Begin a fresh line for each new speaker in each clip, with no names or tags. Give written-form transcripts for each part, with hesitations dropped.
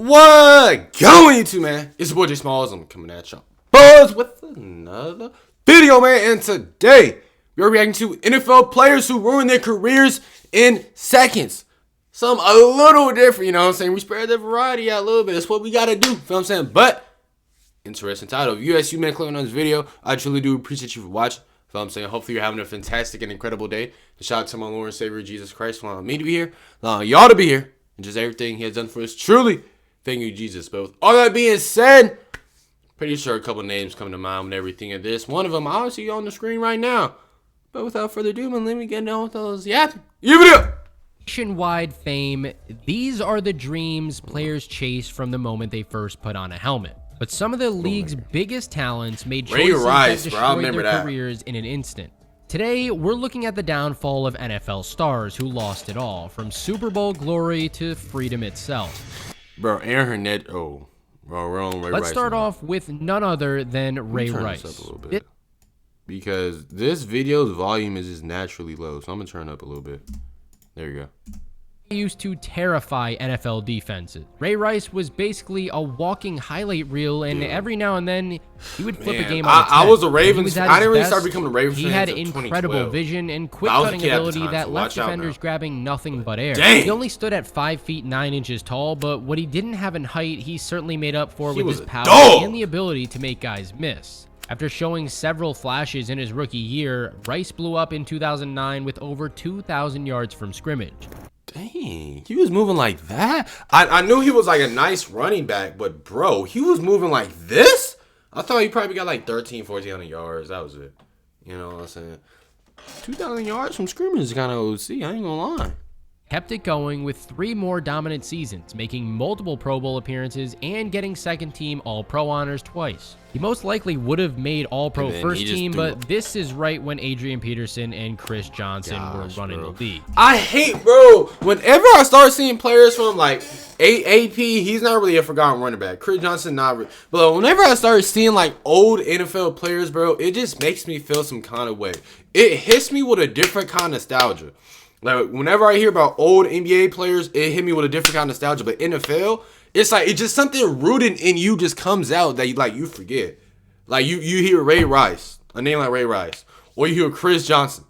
What going to, man? It's your boy J Smalls. I'm coming at y'all Buzz with another video, man. And today we're reacting to NFL players who ruin their careers in seconds. Some a little different, you know what I'm saying? We spread the variety out a little bit. That's what we gotta do. Feel what I'm saying? But interesting title. If you man clicking on this video, I truly do appreciate you for watching. Feel what I'm saying? Hopefully you're having a fantastic and incredible day. Shout out to my Lord and Savior Jesus Christ for allowing me to be here, allowing y'all to be here, and just everything He has done for us. Truly, thank you, Jesus. But with all that being said, pretty sure a couple names come to mind with everything of this. One of them obviously on the screen right now. But without further ado, man, let me get down with those yapping. Give it up.
Nationwide fame, these are the dreams players chase from the moment they first put on a helmet. But some of the league's biggest talents made choices that destroyed their careers in an instant. Today, we're looking at the downfall of NFL stars who lost it all, from Super Bowl glory to freedom itself.
Bro, Aaron Hernandez. Oh, bro, we're on Ray Rice.
Let's start off with none other than Ray Rice.
This up a little bit, because this video's volume is just naturally low, so I'm gonna turn it up a little bit. There you go.
Used to terrify NFL defenses. Ray Rice was basically a walking highlight reel, and every now and then he would flip a game on its head.
I was a Ravens fan. I didn't really start becoming a Ravens fan.
He had incredible vision and quick cutting ability that left defenders grabbing nothing but air.
Dang.
He only stood at 5 feet 9 inches tall, but what he didn't have in height, he certainly made up for with his power and the ability to make guys miss. After showing several flashes in his rookie year, Rice blew up in 2009 with over 2,000 yards from scrimmage.
Dang, he was moving like that? I knew he was like a nice running back, but bro, he was moving like this? I thought he probably got like 1,400 yards. That was it. You know what I'm saying? 2,000 yards from scrimmage is kind of OC. I ain't gonna lie.
Kept it going with 3 more dominant seasons, making multiple Pro Bowl appearances and getting second-team All-Pro honors twice. He most likely would have made All-Pro first team, but this is right when Adrian Peterson and Chris Johnson were running the league.
I hate, bro, whenever I start seeing players from like AP, he's not really a forgotten running back. Chris Johnson, not really. But whenever I start seeing like old NFL players, bro, it just makes me feel some kind of way. It hits me with a different kind of nostalgia. Like, whenever I hear about old NBA players, it hit me with a different kind of nostalgia. But NFL, it's like, it's just something rooted in you just comes out that you forget. Like, you hear Ray Rice, a name like Ray Rice, or you hear Chris Johnson.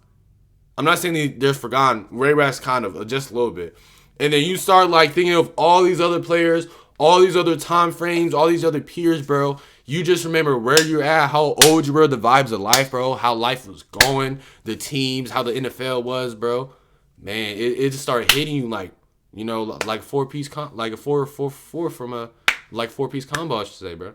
I'm not saying they're forgotten. Ray Rice kind of, just a little bit. And then you start, like, thinking of all these other players, all these other time frames, all these other peers, bro. You just remember where you're at, how old you were, the vibes of life, bro, how life was going, the teams, how the NFL was, bro. Man, it just started hitting you like, you know, like like a four from a like 4-piece combo, I should say, bro.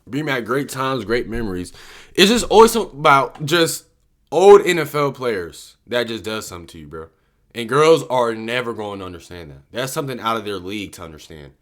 Bring back great times, great memories. It's just always something about just old NFL players that just does something to you, bro. And girls are never going to understand that. That's something out of their league to understand.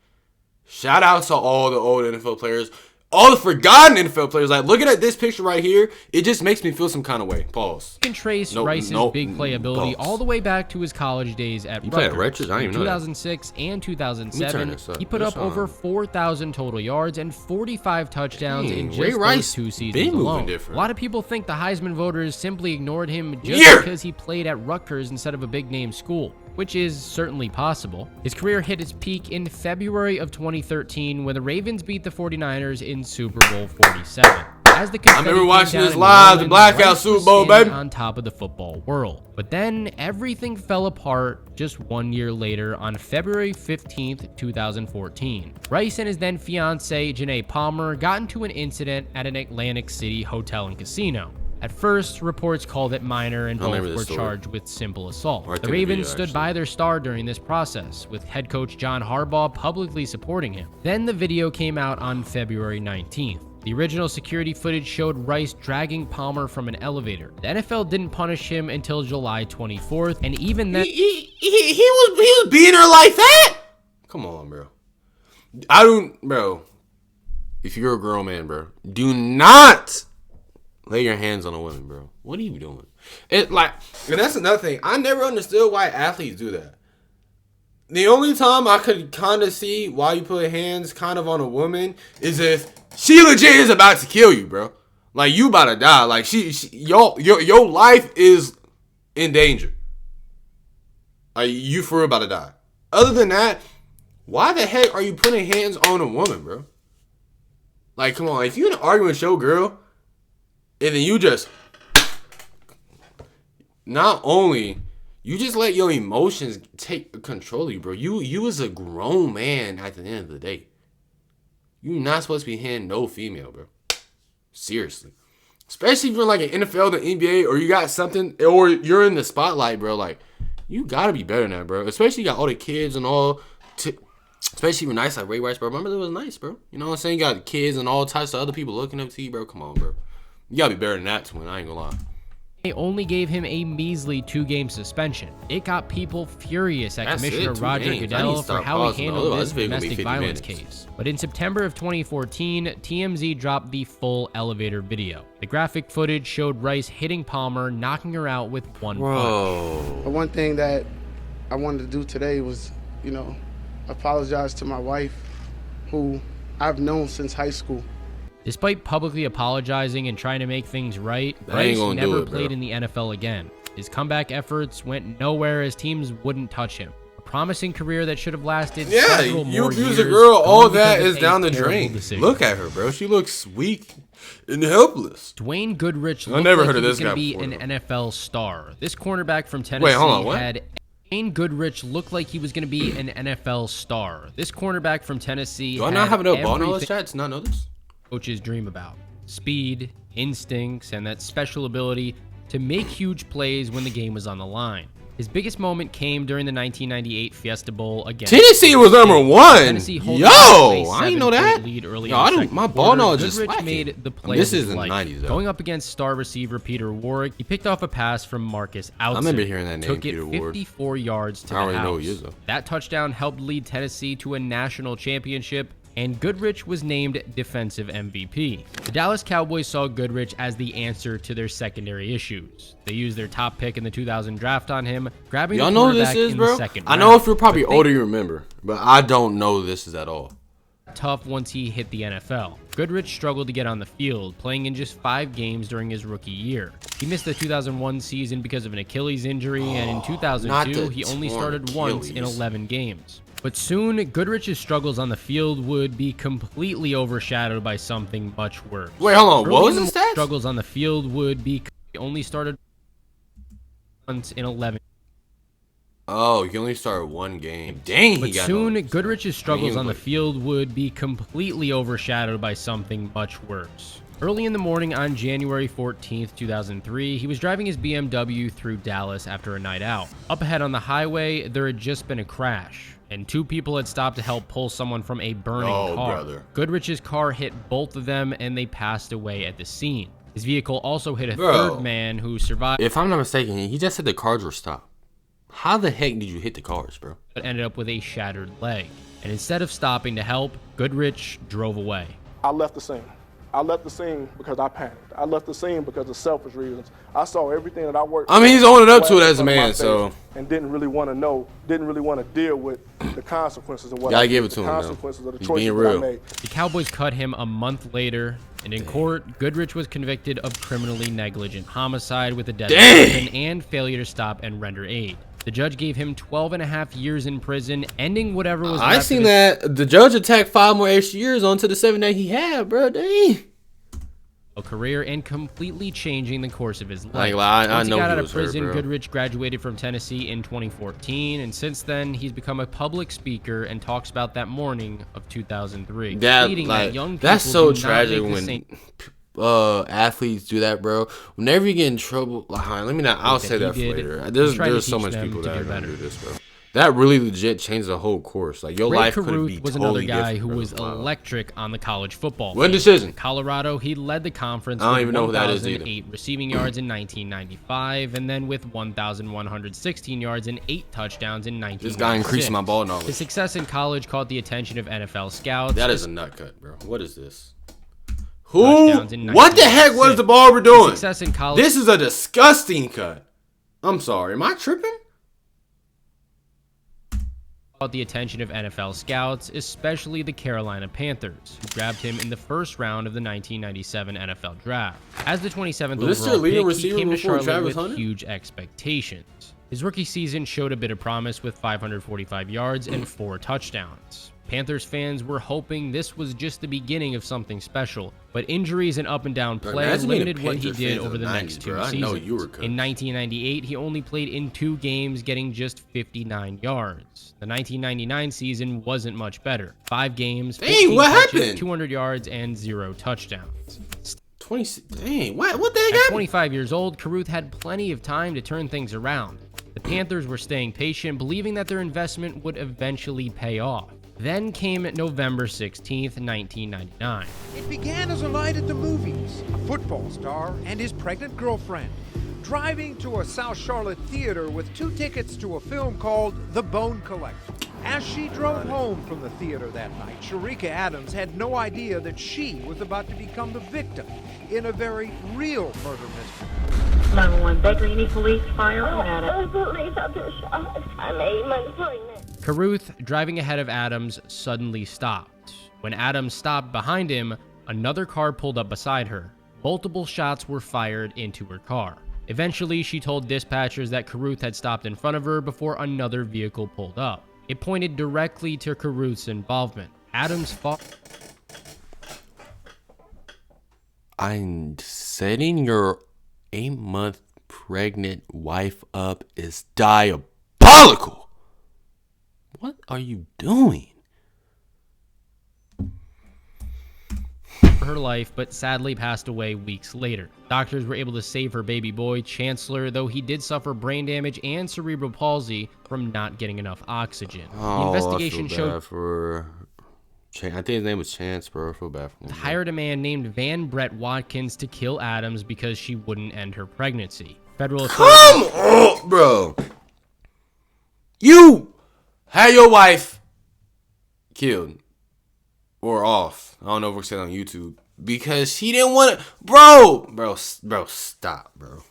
Shout out to all the old NFL players. All the forgotten NFL players, like looking at this picture right here, it just makes me feel some kind of way. Pause.
You can trace Rice's big playability all the way back to his college days at Rutgers.
I didn't even know
2006 and 2007, he put up over 4,000 total yards and 45 touchdowns in just those 2 seasons alone. A lot of people think the Heisman voters simply ignored him just because he played at Rutgers instead of a big-name school, which is certainly possible. His career hit its peak in February of 2013 when the Ravens beat the 49ers in Super Bowl 47. As the I remember watching this live, the blackout Super Bowl, baby, on top of the football world. But then everything fell apart just 1 year later on February 15th, 2014. Rice and his then fiancée, Janae Palmer, got into an incident at an Atlantic City hotel and casino. At first, reports called it minor and both were charged with simple assault. The Ravens stood by their star during this process, with head coach John Harbaugh publicly supporting him. Then the video came out on February 19th. The original security footage showed Rice dragging Palmer from an elevator. The NFL didn't punish him until July 24th, and even then...
He was beating her like that? Come on, bro. Bro. If you're a grown man, bro, do not lay your hands on a woman, bro. What are you doing? And that's another thing. I never understood why athletes do that. The only time I could kind of see why you put hands kind of on a woman is if she legit is about to kill you, bro. Like, you about to die. Like, your life is in danger. Like, you for real about to die. Other than that, Why the heck are you putting hands on a woman, bro? Like, come on. If you're in an argument with your girl, and then you just... Not only... You just let your emotions take control of you, bro. You is a grown man at the end of the day. You're not supposed to be hitting no female, bro. Seriously. Especially if you're like an NFL, the NBA, or you got something, or you're in the spotlight, bro. Like, you gotta be better than that, bro. Especially you got all the kids and all. Especially if you're nice like Ray Rice, bro. Remember, it was nice, bro. You know what I'm saying? You got kids and all types of other people looking up to you, bro. Come on, bro. You gotta be better than that, twin. I ain't gonna lie.
They only gave him a measly 2-game suspension. It got people furious at Commissioner Roger Goodell for how he handled this domestic violence case. But in September of 2014, TMZ dropped the full elevator video. The graphic footage showed Rice hitting Palmer, knocking her out with one punch.
One thing that I wanted to do today was, you know, apologize to my wife, who I've known since high school.
Despite publicly apologizing and trying to make things right, Rice never played in the NFL again. His comeback efforts went nowhere as teams wouldn't touch him. A promising career that should have lasted several more years.
You abuse a girl, all that is down the drain. Look at her, bro. She looks weak and helpless.
Dwayne Goodrich looked like he was going to be an NFL star. This cornerback from Tennessee Dwayne Goodrich looked like he was going to be an NFL star. This cornerback from Tennessee
Do I not have enough ball knowledge, chat, to not know this?
Coaches dream about: speed, instincts, and that special ability to make huge plays when the game was on the line. His biggest moment came during the 1998 Fiesta Bowl against
Tennessee was number one. Yo, I didn't know that.
Lead early
my ball knowledge is
Goodrich made the play.
This is in the 90s, though.
Going up against star receiver Peter Warrick, he picked off a pass from Marcus Outzen.
I remember hearing that name,
took
Peter
it 54 yards to the house.
I don't really know who he is, though.
That touchdown helped lead Tennessee to a national championship, and Goodrich was named defensive MVP. The Dallas Cowboys saw Goodrich as the answer to their secondary issues. They used their top pick in the 2000 draft on him, grabbing the quarterback in the second round.
I know if you're probably older, you remember, but I don't know this is at all.
Tough once he hit the NFL. Goodrich struggled to get on the field, playing in just 5 games during his rookie year. He missed the 2001 season because of an Achilles injury, and in 2002, he only started once in 11 games. But soon, Goodrich's struggles on the field would be completely overshadowed by something much worse.
Wait, hold on. What was his stats?
Struggles on the field would be only started once in 11.
Oh, he only started 1 game. Dang,
but soon, Goodrich's struggles on the field would be completely overshadowed by something much worse. Early in the morning on January 14th, 2003, he was driving his BMW through Dallas after a night out. Up ahead on the highway, there had just been a crash, and 2 people had stopped to help pull someone from a burning car. Goodrich's car hit both of them, and they passed away at the scene. His vehicle also hit a third man who survived.
If I'm not mistaken, he just said the cars were stopped. How the heck did you hit the cars, bro?
But ended up with a shattered leg. And instead of stopping to help, Goodrich drove away.
I left the scene. I left the scene because I panicked. I left the scene because of selfish reasons. I saw everything that I worked.
I mean, he's owning up to it as a man, so.
And didn't really want to deal with the consequences of what I
gave it to him.
Consequences of the choices that I made.
The Cowboys cut him a month later, and in court, Goodrich was convicted of criminally negligent homicide with a deadly weapon and failure to stop and render aid. The judge gave him 12.5 years in prison, ending whatever was left.
I seen that. The judge attacked 5 more extra years onto the 7 that he had, bro. Dang.
A career and completely changing the course of his life.
I know
he got out
of
prison, Goodrich graduated from Tennessee in 2014, and since then he's become a public speaker and talks about that morning of 2003.
That's so tragic when athletes do that, bro. Whenever you get in trouble, I'll say that for later. There's so much people that are gonna do this, bro. That really legit changed the whole course. Like, your life could be
was
totally
another guy
different,
who was electric on the college football.
One decision.
Colorado, he led the conference.
I don't even know who that is either.
8 receiving yards in 1995, and then with 1,116 yards and 8 touchdowns in 1996.
This guy increased my ball knowledge.
His success in college caught the attention of NFL scouts.
That is a nut cut, bro. What is this? What the heck was the Barber doing?
Success in college.
This is a disgusting cut. I'm sorry. Am I tripping?
Caught the attention of NFL scouts, especially the Carolina Panthers, who grabbed him in the first round of the 1997 NFL Draft. As the 27th overall pick, he came to Charlotte with huge expectations. His rookie season showed a bit of promise with 545 yards and 4 touchdowns. Panthers fans were hoping this was just the beginning of something special, but injuries and up and down play limited what he did over the next 2 seasons. In 1998, he only played in 2 games, getting just 59 yards. The 1999 season wasn't much better. 5 games, 14 catches, 200 yards, and 0 touchdowns.
What the heck happened?
At 25 years old, Carruth had plenty of time to turn things around. The Panthers were staying patient, believing that their investment would eventually pay off. Then came November 16th, 1999.
It began as a night at the movies. A football star and his pregnant girlfriend driving to a South Charlotte theater with 2 tickets to a film called The Bone Collector. As she drove home from the theater that night, Sharika Adams had no idea that she was about to become the victim in a very real murder mystery.
911, Baker, you need police, fire, police, I've been shot. I'm 8 months pregnant.
Carruth, driving ahead of Adams, suddenly stopped. When Adams stopped behind him, another car pulled up beside her. Multiple shots were fired into her car. Eventually, she told dispatchers that Carruth had stopped in front of her before another vehicle pulled up. It pointed directly to Carruth's involvement. Adams fought.
I'm setting your 8-month pregnant wife up is diabolical. What are you doing?
Her life, but sadly passed away weeks later. Doctors were able to save her baby boy, Chancellor, though he did suffer brain damage and cerebral palsy from not getting enough oxygen. The investigation showed
I think his name was Chance, bro. I feel bad for him.
Hired a man named Van Brett Watkins to kill Adams because she wouldn't end her pregnancy. Federal
Come on, bro. You had your wife killed or off. I don't know if we're saying on YouTube because she didn't want to. Bro, stop, bro.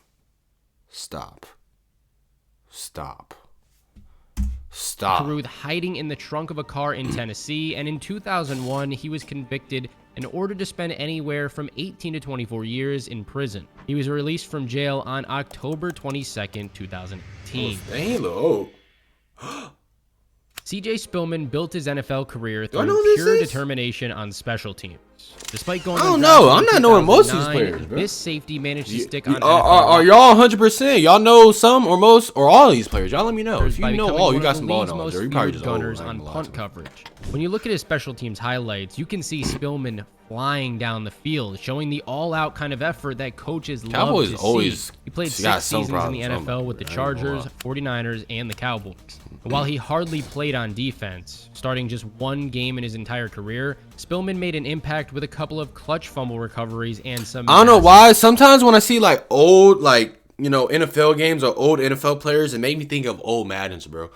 Stop.
Carruth hiding in the trunk of a car in Tennessee, and in 2001, he was convicted and ordered to spend anywhere from 18 to 24 years in prison. He was released from jail on October 22nd, 2018.
Oh,
C.J. Spillman built his NFL career through pure determination on special teams. Despite going,
I don't know. I'm not knowing most of these players, bro.
This safety managed to stick on.
Are y'all 100%? Y'all know some or most or all of these players? Y'all let me know. If you know, you got some ball knowledge. You probably just
gunners on punt coverage. When you look at his special teams highlights, you can see Spillman flying down the field, showing the all-out kind of effort that coaches love to see. He played 6 seasons in the NFL with the Chargers, 49ers, and the Cowboys. While he hardly played on defense, starting just 1 game in his entire career, Spillman made an impact with a couple of clutch fumble recoveries and some.
I don't know why. Sometimes when I see like old, NFL games or old NFL players, it make me think of old Maddens, bro.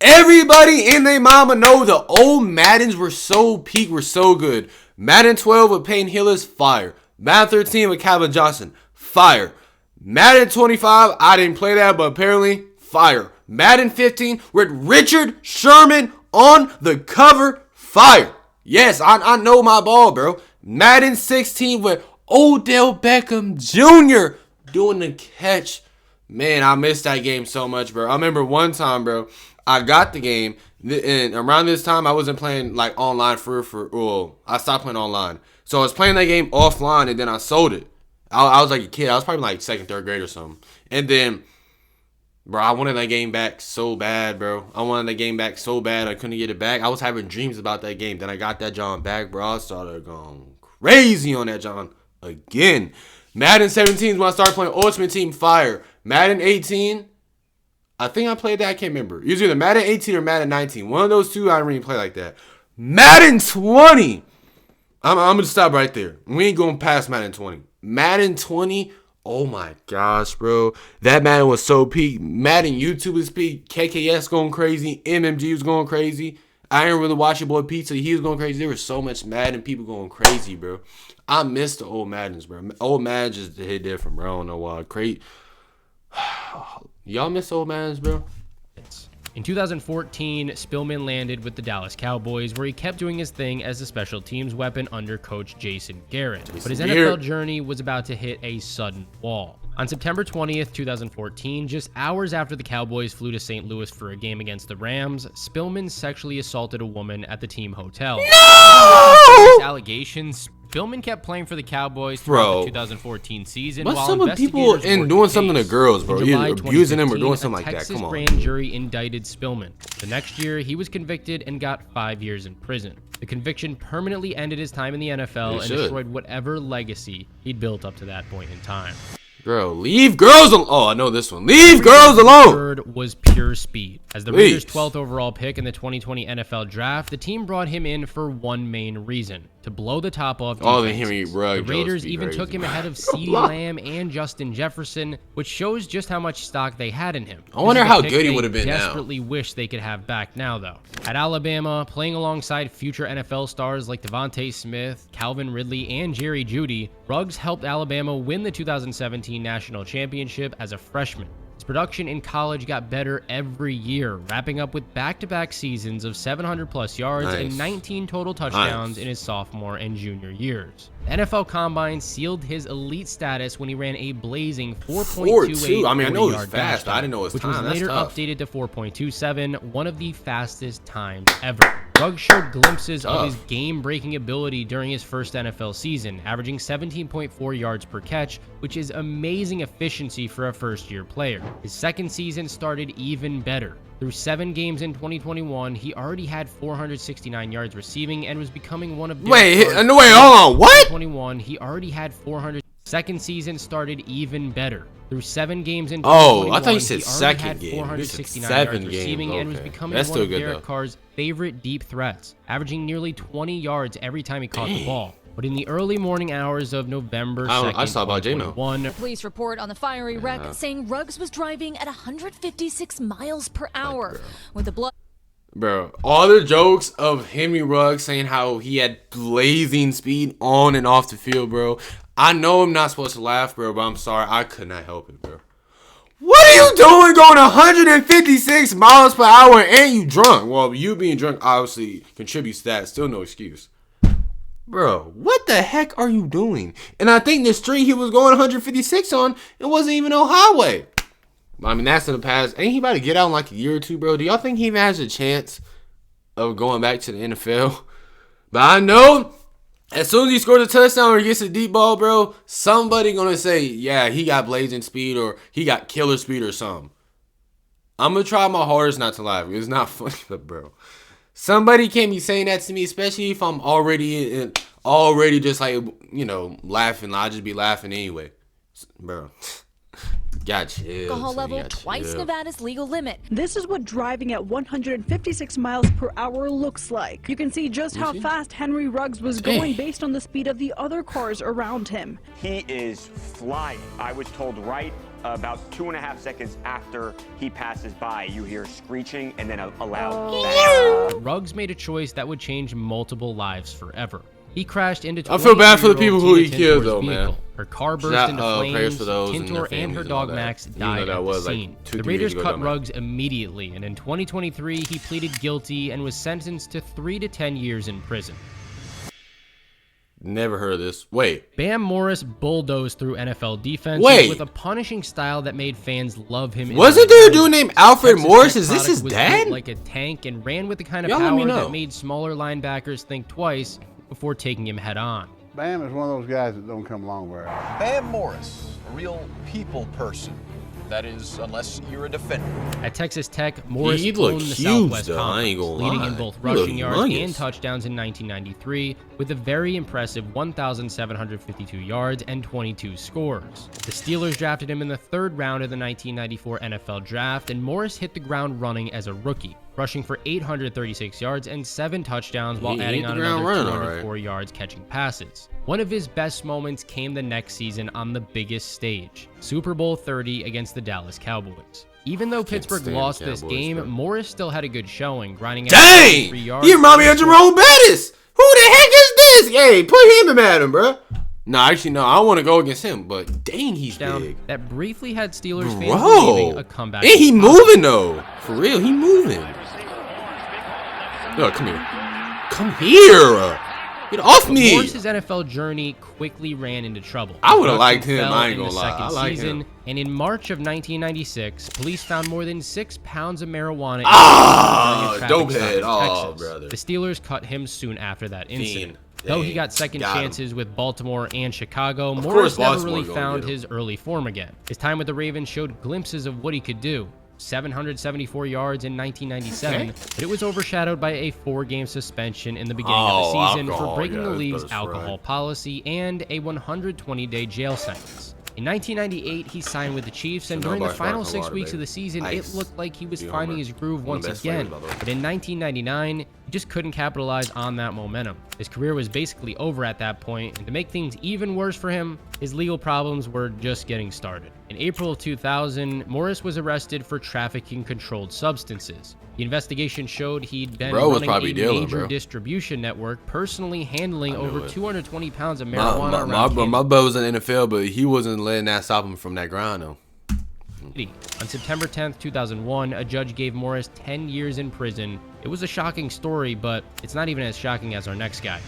Everybody in their mama know the old Maddens were so peak, were so good. Madden 12 with Payne Hillis, fire. Madden 13 with Calvin Johnson, fire. Madden 25, I didn't play that, but apparently, fire. Madden 15 with Richard Sherman on the cover, fire. Yes, I know my ball, bro. Madden 16 with Odell Beckham Jr. doing the catch. Man, I missed that game so much, bro. I remember one time, bro, I got the game, and around this time, I wasn't playing, like, online I stopped playing online. So I was playing that game offline, and then I sold it. I was like a kid. I was probably like 2nd, 3rd grade or something. And then, bro, I wanted that game back so bad, bro. I couldn't get it back. I was having dreams about that game. Then I got that John back, bro. I started going crazy on that John again. Madden 17 is when I started playing Ultimate Team, fire. Madden 18, I think I played that. I can't remember. It was either Madden 18 or Madden 19. One of those two, I didn't really play like that. Madden 20. I'm going to stop right there. We ain't going past Madden 20. Madden 20, oh my gosh, bro. That Madden was so peak. Madden YouTube was peak. KKS going crazy. MMG was going crazy. I didn't really watch your boy Pizza. He was going crazy. There was so much Madden people going crazy, bro. I miss the old Maddens, bro. Old Madden just hit different, bro. I don't know why. Y'all miss old Maddens, bro?
In 2014, Spillman landed with the Dallas Cowboys, where he kept doing his thing as a special teams weapon under coach Jason Garrett. But his NFL journey was about to hit a sudden wall. On September 20th, 2014, just hours after the Cowboys flew to St. Louis for a game against the Rams, Spillman sexually assaulted a woman at the team hotel. No! Allegations. Spillman kept playing for the Cowboys throughout the 2014 season.
What's some of people in doing something to girls, bro? Either abusing them or doing something like that. Come on.
The Texas grand jury indicted Spillman. The next year, he was convicted and got 5 years in prison. The conviction permanently ended his time in the NFL and destroyed whatever legacy he'd built up to that point in time.
Bro, leave girls alone. Oh, I know this one. Leave girls alone.
Third was pure speed. As the Raiders' 12th overall pick in the 2020 NFL Draft, the team brought him in for one main reason: to blow the top off defenses.
The Henry Ruggs.
The Raiders even took him ahead of CeeDee Lamb and Justin Jefferson, which shows just how much stock they had in him.
I wonder how good he would have been now.
Desperately wish they could have back now, though. At Alabama, playing alongside future NFL stars like Devontae Smith, Calvin Ridley, and Jerry Jeudy, Ruggs helped Alabama win the 2017 National Championship as a freshman. His production in college got better every year, wrapping up with back-to-back seasons of 700-plus yards and 19 total touchdowns in his sophomore and junior years. The NFL Combine sealed his elite status when he ran a blazing 4.28.
I mean, I know it was fast, but I didn't know it was time.
Which was later updated to 4.27, one of the fastest times ever. Ruggs showed glimpses of his game-breaking ability during his first NFL season, averaging 17.4 yards per catch, which is amazing efficiency for a first-year player. His second season started even better. Through 7 games in 2021, he already had 469 yards receiving and was becoming one of...
Wait, hold on, what?
2021, he already had 400... Second season started even better. Through 7 games in 2021,
I thought you said second
had
game.
469 yards receiving and was becoming one of Derek Carr's favorite deep threats, averaging nearly 20 yards every time he caught the ball. But in the early morning hours of November 2nd,
I saw about
J-Mo.
Police report on the fiery wreck saying Ruggs was driving at 156 miles per hour with the blood.
Bro, all the jokes of Henry Ruggs saying how he had blazing speed on and off the field, bro. I know I'm not supposed to laugh, bro, but I'm sorry. I could not help it, bro. What are you doing going 156 miles per hour and you drunk? Well, you being drunk obviously contributes to that. Still no excuse. Bro, what the heck are you doing? And I think the street he was going 156 on, it wasn't even no highway. I mean, that's in the past. Ain't he about to get out in like a year or two, bro? Do y'all think he even has a chance of going back to the NFL? But I know as soon as he scores a touchdown or he gets a deep ball, bro, somebody gonna say, yeah, he got blazing speed or he got killer speed or something. I'm gonna try my hardest not to laugh. It's not funny, but bro, somebody can't be saying that to me, especially if I'm already just like, you know, laughing. I'll just be laughing anyway, bro.
Alcohol level twice Nevada's legal limit.
This is what driving at 156 miles per hour looks like. You can see just how fast Henry Ruggs was going based on the speed of the other cars around him.
He is flying. I was told right about 2.5 seconds after he passes by, you hear screeching and then a loud bang.
Ruggs made a choice that would change multiple lives forever. He crashed into.
I feel bad for the people who he killed, though, man.
Her car burst into flames. Tintor and her dog Max died at the scene. The Raiders cut Ruggs immediately, and in 2023, he pleaded guilty and was sentenced to 3 to 10 years in prison.
Never heard of this. Wait.
Bam Morris bulldozed through NFL defense with a punishing style that made fans love him.
Wasn't there a dude named Alfred Morris? Is this his dad?
Like a tank and ran with the kind of power that made smaller linebackers think twice before taking him head on.
Bam is one of those guys that don't come along very often.
Bam Morris, a real people person. That is, unless you're a defender.
At Texas Tech, Morris owned the Southwest Conference, leading in both rushing yards and touchdowns in 1993, with a very impressive 1,752 yards and 22 scores. The Steelers drafted him in the 3rd round of the 1994 NFL Draft, and Morris hit the ground running as a rookie, rushing for 836 yards and 7 touchdowns while adding on another 204 yards catching passes. One of his best moments came the next season on the biggest stage, Super Bowl 30 against the Dallas Cowboys. Even though Pittsburgh lost this game, Morris still had a good showing, grinding out 3 yards.
You remind me of Jerome Bettis. Who the heck is this? Hey, put him in Madden, bro. No, actually, no. I don't want to go against him, but dang, he's big.
That briefly had Steelers fans believing a comeback.
And he moving, though. For real, he moving. No, come here. Come here. Get off me.
Morris's NFL journey quickly ran into trouble.
I would have liked him. I ain't gonna lie. I like him.
And in March of 1996, police found more than 6 pounds of marijuana.
Dope head. Oh, brother.
The Steelers cut him soon after that incident. Though he got second chances with Baltimore and Chicago, Morris never really found his early form again. His time with the Ravens showed glimpses of what he could do. 774 yards in 1997, but it was overshadowed by a 4-game suspension in the beginning of the season for breaking the league's alcohol policy and a 120-day jail sentence. In 1998, he signed with the Chiefs, and during the final 6 weeks of the season, it looked like he was finding his groove once again. But in 1999, he just couldn't capitalize on that momentum. His career was basically over at that point, and to make things even worse for him, his legal problems were just getting started. In April of 2000, Morris was arrested for trafficking controlled substances. The investigation showed he'd been running a major distribution network, personally handling over 220 pounds of marijuana around
my brother was in the NFL, but he wasn't letting that stop him from that grind, though.
On September 10th, 2001, a judge gave Morris 10 years in prison. It was a shocking story, but it's not even as shocking as our next guy.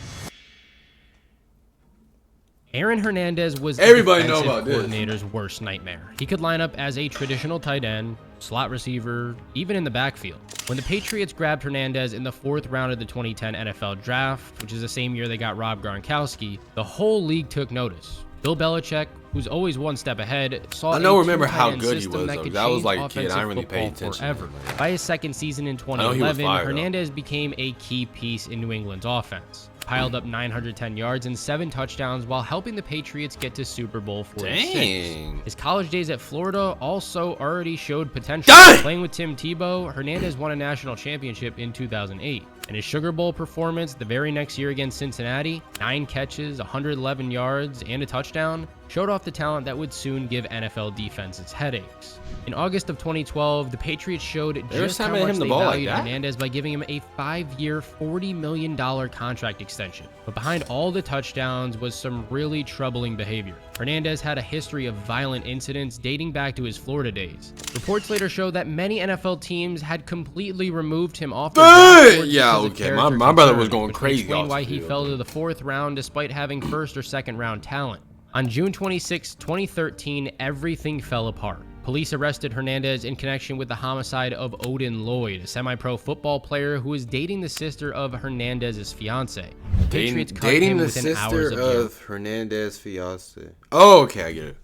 Aaron Hernandez was the defensive coordinator's worst nightmare. He could line up as a traditional tight end, slot receiver, even in the backfield. When the Patriots grabbed Hernandez in the 4th round of the 2010 NFL Draft, which is the same year they got Rob Gronkowski, the whole league took notice. Bill Belichick, who's always one step ahead, saw
remember how good he was, though. That was like a kid. I didn't really pay attention.
Forever. By his second season in 2011, Hernandez became a key piece in New England's offense. Piled up 910 yards and 7 touchdowns while helping the Patriots get to Super Bowl 46. His college days at Florida also already showed potential. Playing with Tim Tebow, Hernandez won a national championship in 2008. And his Sugar Bowl performance the very next year against Cincinnati, 9 catches, 111 yards, and a touchdown, showed off the talent that would soon give NFL defenses headaches. In August of 2012, the Patriots showed just how much they valued Hernandez by giving him a 5-year, $40 million contract extension. But behind all the touchdowns was some really troubling behavior. Hernandez had a history of violent incidents dating back to his Florida days. Reports later showed that many NFL teams had completely removed him off their draft boards
my brother was going crazy.
Explain why he fell to the 4th round despite having 1st or 2nd round talent. On June 26, 2013, everything fell apart. Police arrested Hernandez in connection with the homicide of Odin Lloyd, a semi-pro football player who was dating the sister of Hernandez's fiance.
Dating the sister of Hernandez's fiance. Oh, okay, I get it.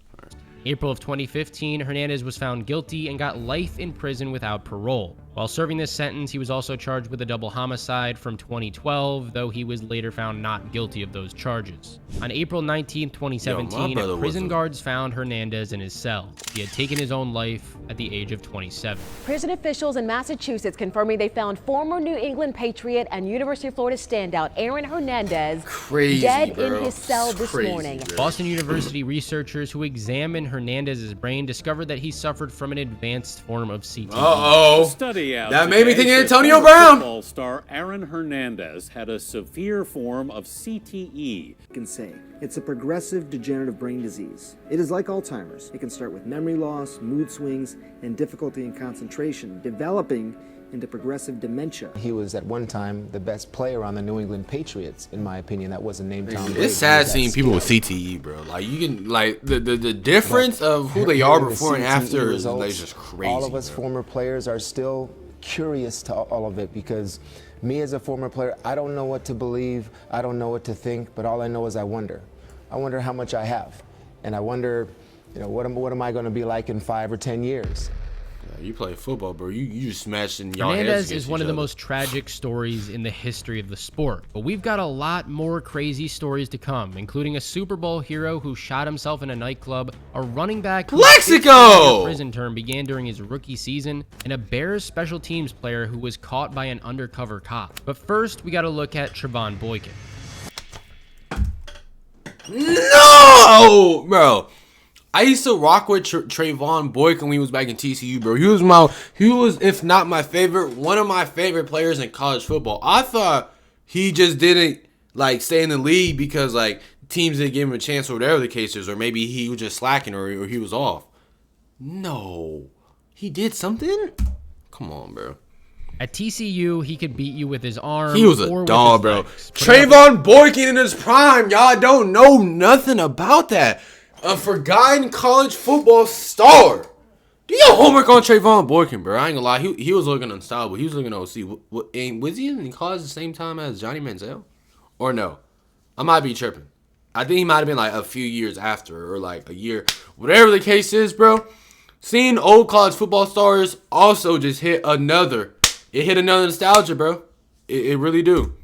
April of 2015, Hernandez was found guilty and got life in prison without parole. While serving this sentence, he was also charged with a double homicide from 2012, though he was later found not guilty of those charges. On April 19, 2017, prison guards found Hernandez in his cell. He had taken his own life at the age of 27.
Prison officials in Massachusetts confirming they found former New England Patriot and University of Florida standout Aaron Hernandez dead in his cell this morning.
Boston University researchers who examined Hernandez's brain discovered that he suffered from an advanced form of CTE.
Study out
that made me think Antonio Brown.
Football star Aaron Hernandez had a severe form of CTE.
Can say it's a progressive degenerative brain disease. It is like Alzheimer's. It can start with memory loss, mood swings, and difficulty in concentration, developing into progressive dementia.
He was at one time the best player on the New England Patriots, in my opinion. That wasn't named Tom Brady.
It's sad seeing people with CTE, bro. Like you can like the difference of who they are before and after is like just crazy.
All of us former players are still curious to all of it because me as a former player, I don't know what to believe, I don't know what to think, but all I know is I wonder. I wonder how much I have, and I wonder, what am I going to be like in 5 or 10 years?
You play football, bro. You just smashing
y'all heads. Hernandez is one of the most tragic stories in the history of the sport. But we've got a lot more crazy stories to come, including a Super Bowl hero who shot himself in a nightclub, a running back whose prison term began during his rookie season, and a Bears special teams player who was caught by an undercover cop. But first, we got to look at Trevone Boykin.
No, bro. I used to rock with Trevone Boykin when he was back in TCU, bro. He was, if not my favorite, one of my favorite players in college football. I thought he just didn't like stay in the league because like teams didn't give him a chance or whatever the case is, or maybe he was just slacking or he was off. No. He did something? Come on, bro.
At TCU, he could beat you with his arm.
He was a dog, bro. Trayvon Boykin in his prime. Y'all don't know nothing about that. A forgotten college football star. Do your homework on Trayvon Boykin, bro. I ain't gonna lie. He was looking unstoppable. He was looking OC. Was he in college the same time as Johnny Manziel? Or no? I might be tripping. I think he might have been like a few years after or like a year. Whatever the case is, bro. Seeing old college football stars also just hit another. It hit another nostalgia, bro. It really do.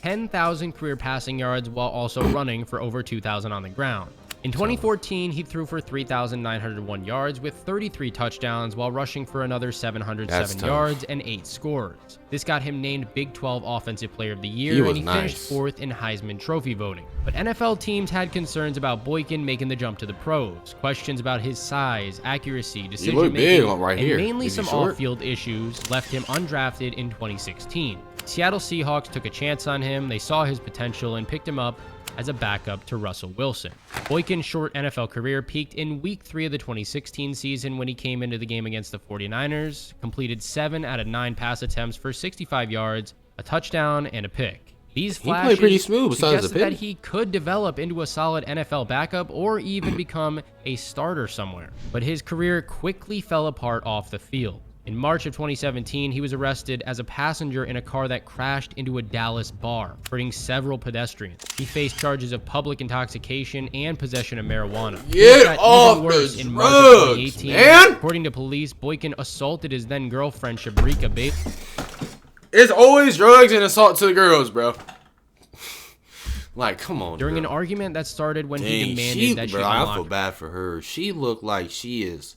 10,000 career passing yards while also running for over 2,000 on the ground. In 2014, he threw for 3,901 yards with 33 touchdowns while rushing for another 707 yards and 8 scores. This got him named Big 12 Offensive Player of the Year, and he finished 4th in Heisman Trophy voting. But NFL teams had concerns about Boykin making the jump to the pros, questions about his size, accuracy, decision-making, and mainly some off-field issues left him undrafted in 2016. Seattle Seahawks took a chance on him, they saw his potential, and picked him up as a backup to Russell Wilson. Boykin's short NFL career peaked in Week 3 of the 2016 season when he came into the game against the 49ers, completed 7 out of 9 pass attempts for 65 yards, a touchdown, and a pick. These flashes suggested that he could develop into a solid NFL backup or even become a starter somewhere. But his career quickly fell apart off the field. In March of 2017, he was arrested as a passenger in a car that crashed into a Dallas bar, hurting several pedestrians. He faced charges of public intoxication and possession of marijuana.
Get off worse in March of 2018. Man.
According to police, Boykin assaulted his then-girlfriend, Shabrika Bates.
It's always drugs and assault to the girls, bro. Like, come on,
during an argument that started when he demanded that she unlock.
I feel bad for her. She looked like she is...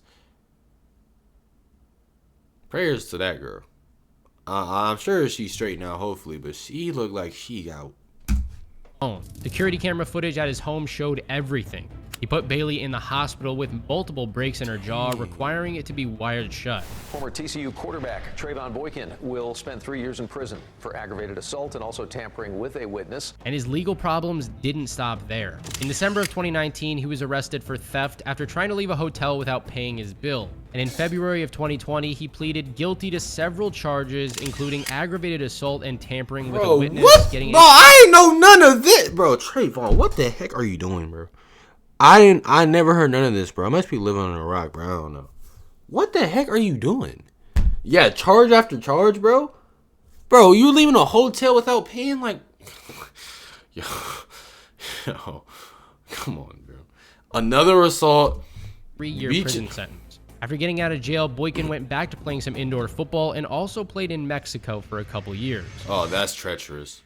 Prayers to that girl. I'm sure she's straight now, hopefully, but she looked like she got...
Security camera footage at his home showed everything. He put Bailey in the hospital with multiple breaks in her jaw, requiring it to be wired shut.
Former TCU quarterback Trayvon Boykin will spend 3 years in prison for aggravated assault and also tampering with a witness.
And his legal problems didn't stop there. In December of 2019, he was arrested for theft after trying to leave a hotel without paying his bill. And in February of 2020, he pleaded guilty to several charges, including aggravated assault and tampering with a witness.
What? Bro, I ain't know none of this. Bro, Trayvon, what the heck are you doing, bro? I never heard none of this, bro. I must be living on a rock, bro. I don't know. What the heck are you doing? Yeah, charge after charge, bro. Bro, you leaving a hotel without paying? Like, yo, come on, bro. Another assault.
3-year prison sentence. After getting out of jail, Boykin went back to playing some indoor football and also played in Mexico for a couple years.
Oh, that's treacherous.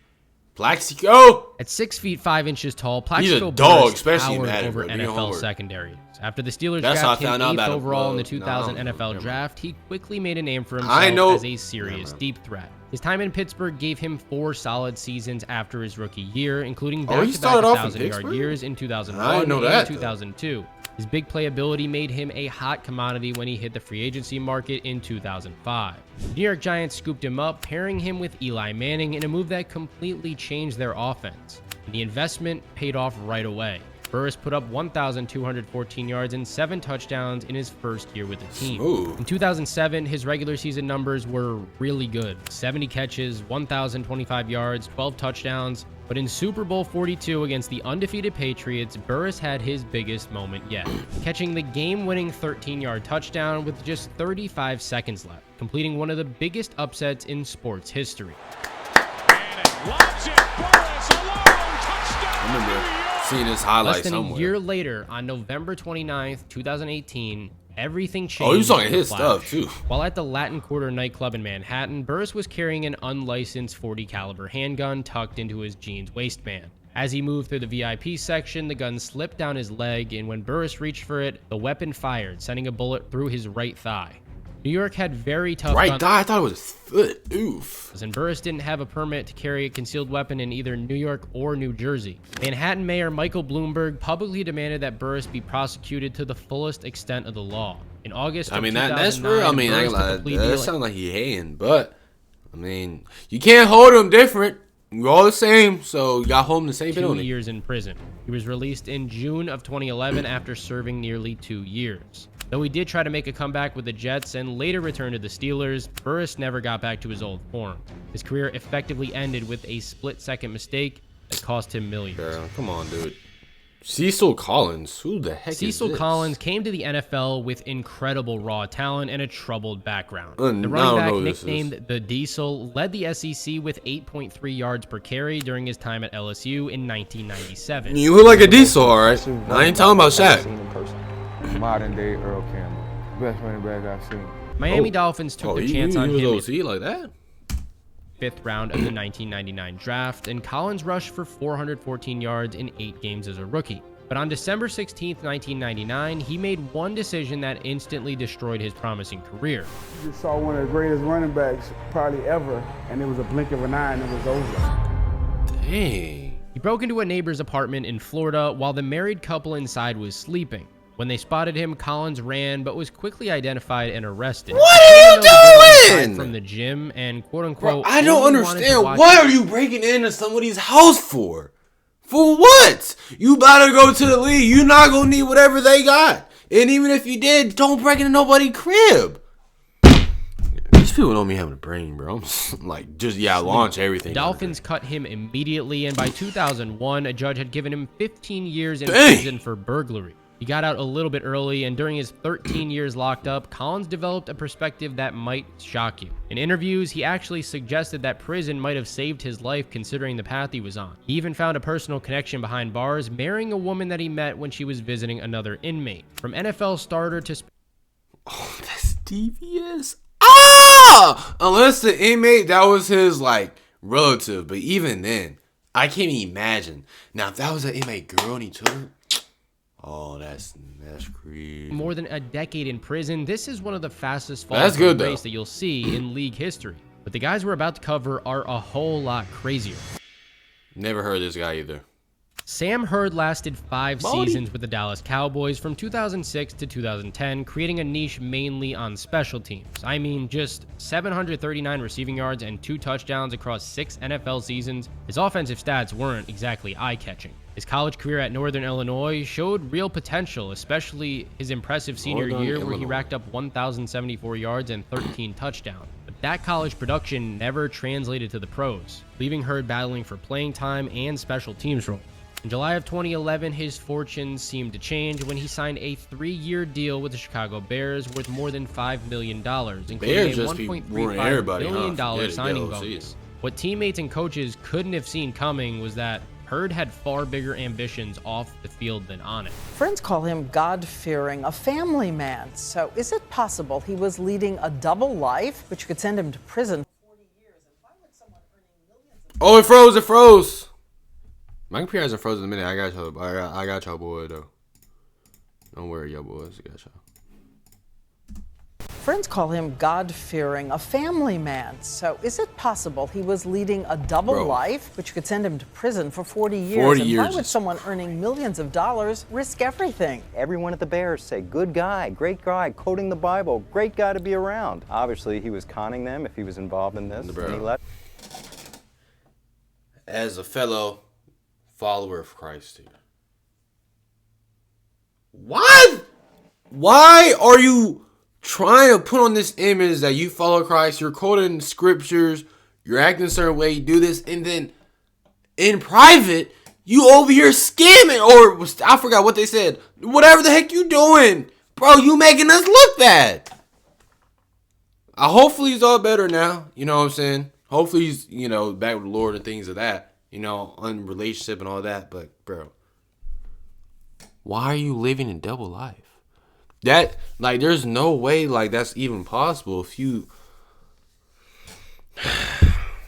Plaxico!
At 6 feet 5 inches tall, Plaxico
he's a dog, especially
over NFL secondaries. After the Steelers drafted him 8th overall in the 2000 NFL draft, he quickly made a name for himself as a serious deep threat. His time in Pittsburgh gave him 4 solid seasons after his rookie year, including back-to-back 1,000-yard years in 2001 and 2002. His big playability made him a hot commodity when he hit the free agency market in 2005. The New York Giants scooped him up, pairing him with Eli Manning in a move that completely changed their offense. And the investment paid off right away. Burris put up 1,214 yards and 7 touchdowns in his first year with the team. In 2007, his regular season numbers were really good. 70 catches, 1,025 yards, 12 touchdowns. But in Super Bowl 42 against the undefeated Patriots, Burris had his biggest moment yet, catching the game-winning 13-yard touchdown with just 35 seconds left, completing one of the biggest upsets in sports history.
I remember seeing his highlight
Less than
somewhere.
a year later, on November 29th, 2018, everything changed.
Oh, he was talking his stuff, too.
While at the Latin Quarter nightclub in Manhattan, Burris was carrying an unlicensed .40 caliber handgun tucked into his jeans waistband. As he moved through the VIP section, the gun slipped down his leg, and when Burris reached for it, the weapon fired, sending a bullet through his right thigh. New York had very tough
right thigh? I thought it was foot. Oof.
And Burris didn't have a permit to carry a concealed weapon in either New York or New Jersey. Manhattan Mayor Michael Bloomberg publicly demanded that Burris be prosecuted to the fullest extent of the law. In August of 2009,
that's real. I mean, that sounds like he hating, but I mean, you can't hold him different. we're all the same, so y'all home the same penalty.
2 years in prison. He was released in June of 2011 after serving nearly 2 years. Though he did try to make a comeback with the Jets and later returned to the Steelers, Burris never got back to his old form. His career effectively ended with a split-second mistake that cost him millions.
Girl, come on, dude. Cecil Collins. Who the heck is this?
Cecil Collins came to the NFL with incredible raw talent and a troubled background. The running back, nicknamed the Diesel, led the SEC with 8.3 yards per carry during his time at LSU in 1997.
You look like a Diesel, all right? I ain't talking about Shaq.
Modern day Earl Campbell. Best running back I've seen.
Miami Dolphins took their chance on him.
OC like that?
5th round of the 1999 draft, and Collins rushed for 414 yards in 8 games as a rookie. But on December 16, 1999, he made one decision that instantly destroyed his promising career.
You just saw one of the greatest running backs probably ever, and it was a blink of an eye and it was over.
Dang.
He broke into a neighbor's apartment in Florida while the married couple inside was sleeping. When they spotted him, Collins ran, but was quickly identified and arrested.
What are you doing?
From the gym and quote-unquote...
Bro, I don't understand. What are you breaking into somebody's house for? For what? You about to go to the league. You're not going to need whatever they got. And even if you did, don't break into nobody's crib. These people don't be having a brain, bro. I'm just, like, launch everything.
Dolphins cut him immediately, and by 2001, a judge had given him 15 years in prison for burglary. He got out a little bit early, and during his 13 years locked up, Collins developed a perspective that might shock you. In interviews, he actually suggested that prison might have saved his life considering the path he was on. He even found a personal connection behind bars, marrying a woman that he met when she was visiting another inmate. From NFL starter to...
Oh, that's devious. Ah! Unless the inmate, that was his, relative. But even then, I can't imagine. Now, if that was an inmate girl and he took her... Oh, that's crazy.
More than a decade in prison, this is one of the fastest falls from grace that you'll see in league history. But the guys we're about to cover are a whole lot crazier.
Never heard of this guy either.
Sam Hurd lasted 5 seasons with the Dallas Cowboys from 2006 to 2010, creating a niche mainly on special teams. I mean, just 739 receiving yards and 2 touchdowns across 6 NFL seasons. His offensive stats weren't exactly eye-catching. His college career at Northern Illinois showed real potential, especially his impressive senior year where he racked up 1,074 yards and 13 touchdowns. But that college production never translated to the pros, leaving Hurd battling for playing time and special teams roles. In July of 2011, his fortunes seemed to change when he signed a 3-year deal with the Chicago Bears worth more than $5 million, including a $1.35 million signing bonus. What teammates and coaches couldn't have seen coming was that Hurd had far bigger ambitions off the field than on it.
Friends call him God-fearing, a family man. So is it possible he was leading a double life, which could send him to prison for 40 years? And why would someone earning millions of
dollars... Oh, it froze. My computer hasn't frozen in a minute. I got y'all boy though. Don't worry, y'all boys. I got y'all.
Friends call him God-fearing, a family man. So is it possible he was leading a double life, which could send him to prison for 40 years?
40 years.
Why would someone earning millions of dollars risk everything?
Everyone at the Bears say, good guy, great guy, quoting the Bible, great guy to be around. Obviously, he was conning them if he was involved in this. And he left.
As a fellow follower of Christ here. What? Why are you trying to put on this image that you follow Christ? You're quoting scriptures, you're acting a certain way, you do this, and then in private, you over here scamming, or I forgot what they said. Whatever the heck you doing. Bro, you making us look bad. Hopefully he's all better now. You know what I'm saying? Hopefully he's, back with the Lord and things of that. On relationship and all that. But, bro, why are you living a double life? That, there's no way, that's even possible if you...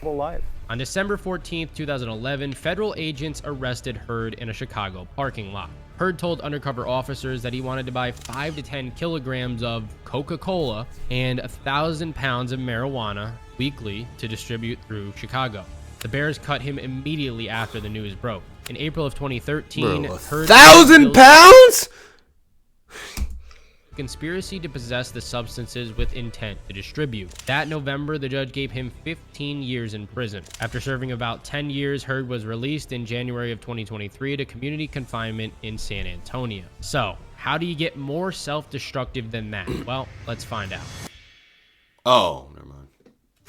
Double life.
On December 14th, 2011, federal agents arrested Hurd in a Chicago parking lot. Hurd told undercover officers that he wanted to buy 5 to 10 kilograms of Coca-Cola and 1,000 pounds of marijuana weekly to distribute through Chicago. The Bears cut him immediately after the news broke. In April of 2013, Hurd...
1,000 pounds?
conspiracy to possess the substances with intent to distribute. That November, the judge gave him 15 years in prison. After serving about 10 years, Heard was released in January of 2023 to community confinement in San Antonio. So, how do you get more self-destructive than that? Well, let's find out.
Oh, never mind.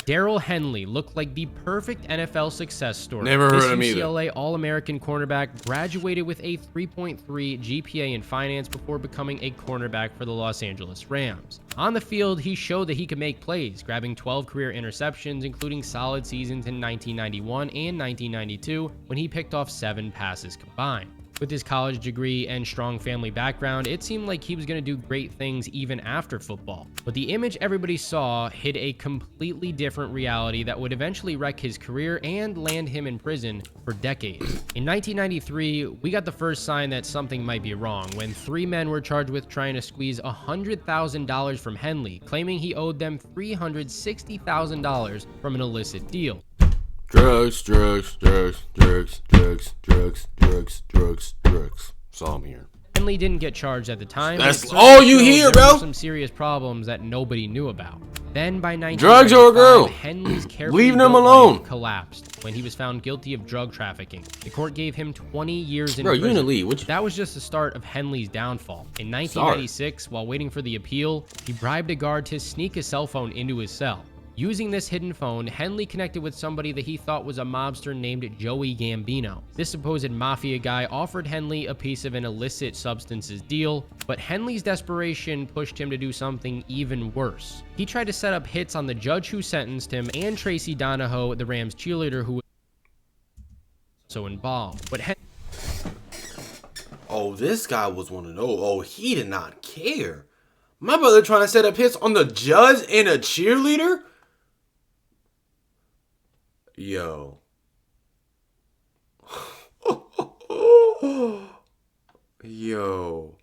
Darrell Henley looked like the perfect NFL success story.
Never heard of him either.
UCLA All-American cornerback graduated with a 3.3 GPA in finance before becoming a cornerback for the Los Angeles Rams. On the field, he showed that he could make plays, grabbing 12 career interceptions, including solid seasons in 1991 and 1992 when he picked off 7 passes combined. With his college degree and strong family background, it seemed like he was going to do great things even after football. But the image everybody saw hid a completely different reality that would eventually wreck his career and land him in prison for decades. In 1993, we got the first sign that something might be wrong when 3 men were charged with trying to squeeze $100,000 from Henley, claiming he owed them $360,000 from an illicit deal.
Drugs. That's all I'm hearing.
Henley didn't get charged at the time.
That's all you hear, bro.
There were some serious problems that nobody knew about. Then by 1995,
drugs or a girl,
Henley's carefully
leave them alone.
Collapsed when he was found guilty of drug trafficking. The court gave him 20 years in
prison.
prison.
You in the lead.
That was just the start of Henley's downfall. In 1996, while waiting for the appeal, he bribed a guard to sneak his cell phone into his cell. Using this hidden phone, Henley connected with somebody that he thought was a mobster named Joey Gambino. This supposed mafia guy offered Henley a piece of an illicit substances deal, but Henley's desperation pushed him to do something even worse. He tried to set up hits on the judge who sentenced him and Tracy Donahoe, the Rams cheerleader who was also involved. But
oh, this guy was one of those. Oh, he did not care. My brother trying to set up hits on the judge and a cheerleader? Yo. Yo.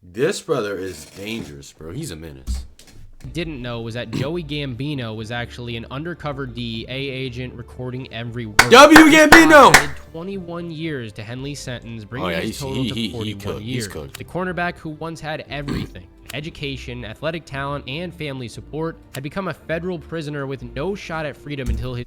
This brother is dangerous, bro. He's a menace.
Didn't know was that Joey Gambino was actually an undercover DEA agent recording every word.
W. Gambino!
21 years to Henley's sentence, bringing his total to 41 years. The cornerback who once had everything, education, athletic talent, and family support, had become a federal prisoner with no shot at freedom until his...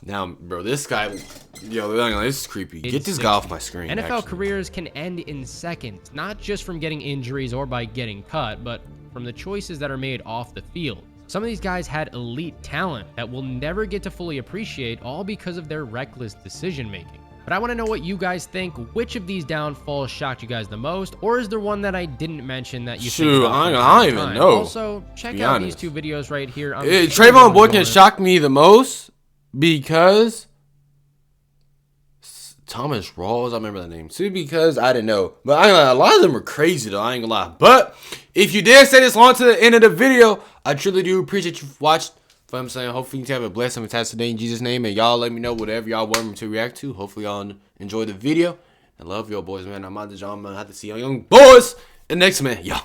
Now, bro, this guy, yo, this is creepy. Get this guy off my screen.
NFL careers can end in seconds, not just from getting injuries or by getting cut, but from the choices that are made off the field. Some of these guys had elite talent that we'll never get to fully appreciate, all because of their reckless decision making. But I want to know what you guys think. Which of these downfalls shocked you guys the most, or is there one that I didn't mention that you think about?
I don't even know.
Also, check out these 2 videos right here.
Trayvon Boykin shocked me the most because Thomas Rawls, I remember that name too, because I didn't know. But I ain't gonna lie, a lot of them are crazy though, I ain't gonna lie. But if you did stay this long to the end of the video, I truly do appreciate you watching. But I'm saying, hopefully you have a blessed and fantastic day in Jesus' name, and y'all let me know whatever y'all want me to react to. Hopefully y'all enjoy the video. I love y'all boys, man. I'm out the John, man. I have to see y'all young boys. And next, man, y'all.